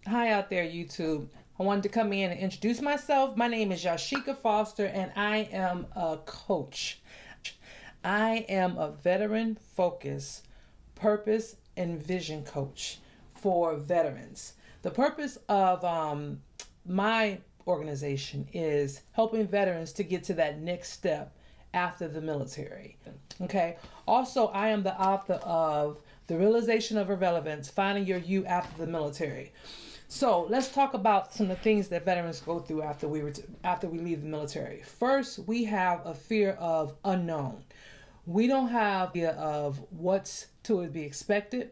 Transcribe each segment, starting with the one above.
Hi out there, YouTube. I wanted to come in and introduce myself. My name is Yashika Foster, and I am a coach. I am a veteran focused purpose and vision coach for veterans. The purpose of my organization is helping veterans to get to that next step after the military. Okay. Also, I am the author of The Realization of Irrelevance, Finding Your You After the Military. So let's talk about some of the things that veterans go through after we leave the military. First, we have a fear of unknown. We don't have the idea of what's to be expected.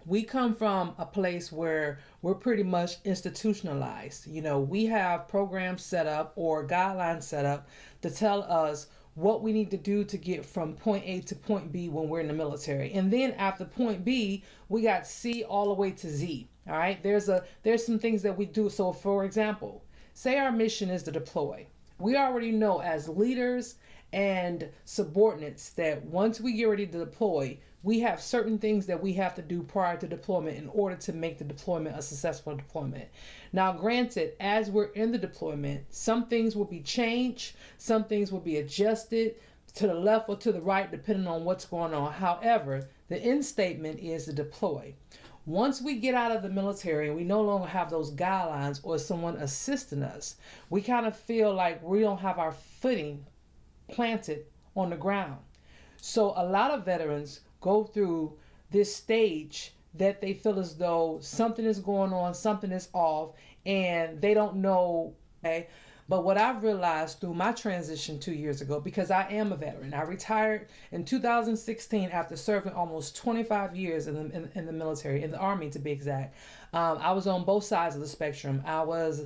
We come from a place where we're pretty much institutionalized. We have programs set up or guidelines set up to tell us what we need to do to get from point A to point B when we're in the military. And then after point B, we got C all the way to Z. All right. There's some things that we do. So for example, say our mission is to deploy. We already know as leaders and subordinates that once we get ready to deploy, we have certain things that we have to do prior to deployment in order to make the deployment a successful deployment. Now, granted, as we're in the deployment, some things will be changed, some things will be adjusted to the left or to the right, depending on what's going on. However, the end statement is to deploy. Once we get out of the military and we no longer have those guidelines or someone assisting us, we kind of feel like we don't have our footing planted on the ground. So a lot of veterans go through this stage that they feel as though something is going on, something is off, and they don't know. Okay? But what I've realized through my transition 2 years ago, because I am a veteran, I retired in 2016 after serving almost 25 years in the military, in the Army to be exact. I was on both sides of the spectrum. I was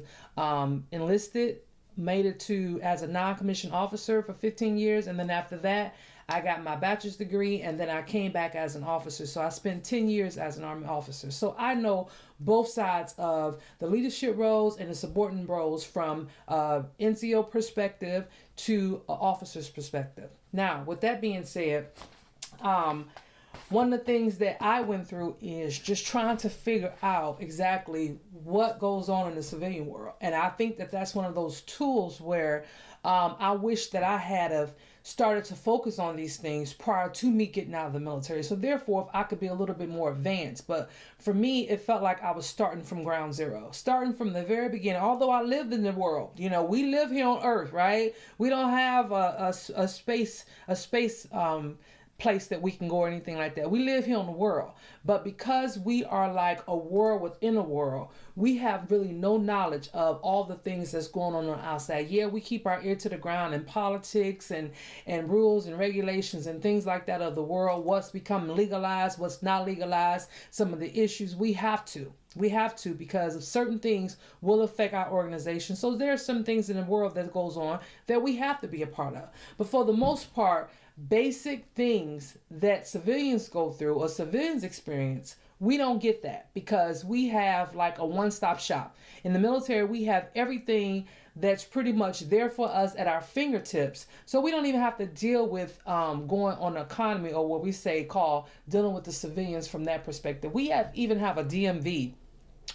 enlisted, made it to as a non-commissioned officer for 15 years, and then after that I got my bachelor's degree, and then I came back as an officer. So I spent 10 years as an Army officer. So I know both sides of the leadership roles and the subordinate roles from NCO perspective to an officer's perspective. Now, with that being said, one of the things that I went through is just trying to figure out exactly what goes on in the civilian world. And I think that that's one of those tools where I wish that I had have started to focus on these things prior to me getting out of the military. So therefore, if I could be a little bit more advanced. But for me, it felt like I was starting from ground zero, starting from the very beginning. Although I lived in the world, we live here on Earth, right? We don't have a space place that we can go or anything like that. We live here in the world, but because we are like a world within a world, we have really no knowledge of all the things that's going on the outside. Yeah, we keep our ear to the ground in politics and rules and regulations and things like that of the world, what's become legalized, what's not legalized, some of the issues. We have to because of certain things will affect our organization. So there are some things in the world that goes on that we have to be a part of. But for the most part, basic things that civilians go through or civilians experience, we don't get that because we have like a one-stop shop. In the military, we have everything that's pretty much there for us at our fingertips. So we don't even have to deal with going on the economy or what we say call dealing with the civilians from that perspective. We even have a DMV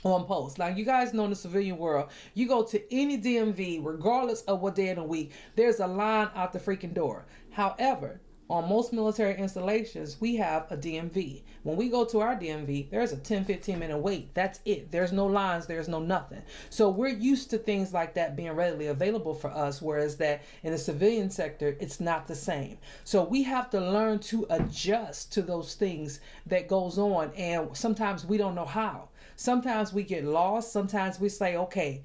on post. Like you guys know in the civilian world, you go to any DMV, regardless of what day of the week, there's a line out the freaking door. However, on most military installations, we have a DMV. When we go to our DMV, there's a 10-15 minute wait. That's it. There's no lines. There's no nothing. So we're used to things like that being readily available for us, whereas that in the civilian sector, it's not the same. So we have to learn to adjust to those things that goes on. And sometimes we don't know how. Sometimes we get lost. Sometimes we say, okay,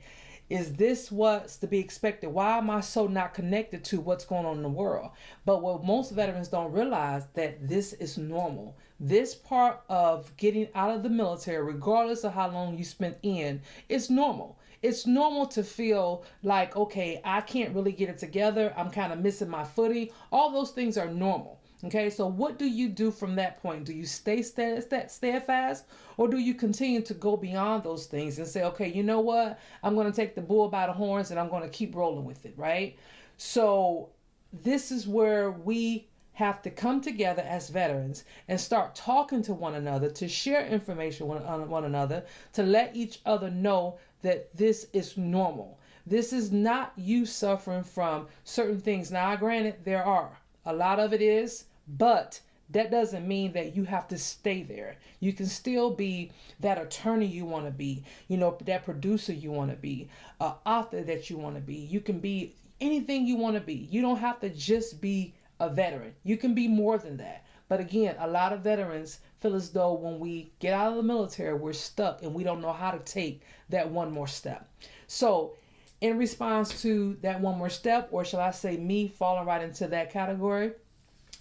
is this what's to be expected? Why am I so not connected to what's going on in the world? But what most veterans don't realize that this is normal. This part of getting out of the military, regardless of how long you spent in, is normal. It's normal to feel like, okay, I can't really get it together. I'm kind of missing my footing. All those things are normal. Okay, so what do you do from that point? Do you stay steadfast, or do you continue to go beyond those things and say, okay, you know what? I'm going to take the bull by the horns and I'm going to keep rolling with it, right? So this is where we have to come together as veterans and start talking to one another, to share information with one another, to let each other know that this is normal. This is not you suffering from certain things. Now, granted, there are. A lot of it is, but that doesn't mean that you have to stay there. You can still be that attorney you want to be, that producer you want to be, author that you want to be. You can be anything you want to be. You don't have to just be a veteran. You can be more than that. But again, a lot of veterans feel as though when we get out of the military, we're stuck and we don't know how to take that one more step. So, in response to that one more step, or shall I say me falling right into that category,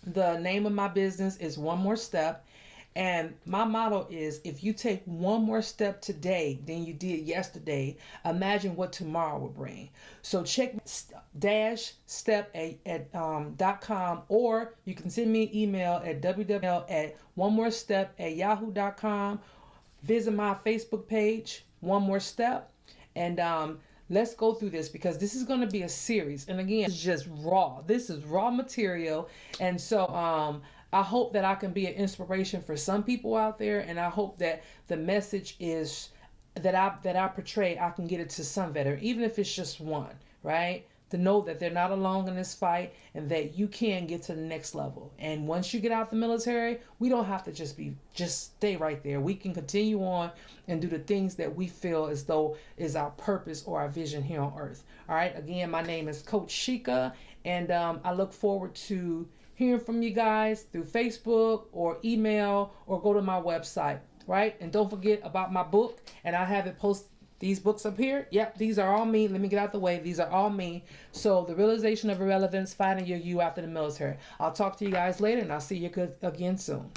the name of my business is One More Step. And my motto is, if you take one more step today than you did yesterday, imagine what tomorrow will bring. So check -step@.com, or you can send me an email at www.onemorestep@yahoo.com. Visit my Facebook page, One More Step, and let's go through this, because this is going to be a series. And again, it's just raw. This is raw material. And so I hope that I can be an inspiration for some people out there. And I hope that the message is that I portray, I can get it to some veteran, even if it's just one, right? To know that they're not alone in this fight and that you can get to the next level. And once you get out the military, we don't have to just stay right there. We can continue on and do the things that we feel as though is our purpose or our vision here on earth. All right. Again, my name is Coach Sheikah, and I look forward to hearing from you guys through Facebook or email, or go to my website. Right. And don't forget about my book, and I have it posted. These books up here, yep, these are all me. Let me get out the way. These are all me. So, The Realization of Irrelevance, Finding Your You After the Military. I'll talk to you guys later, and I'll see you again soon.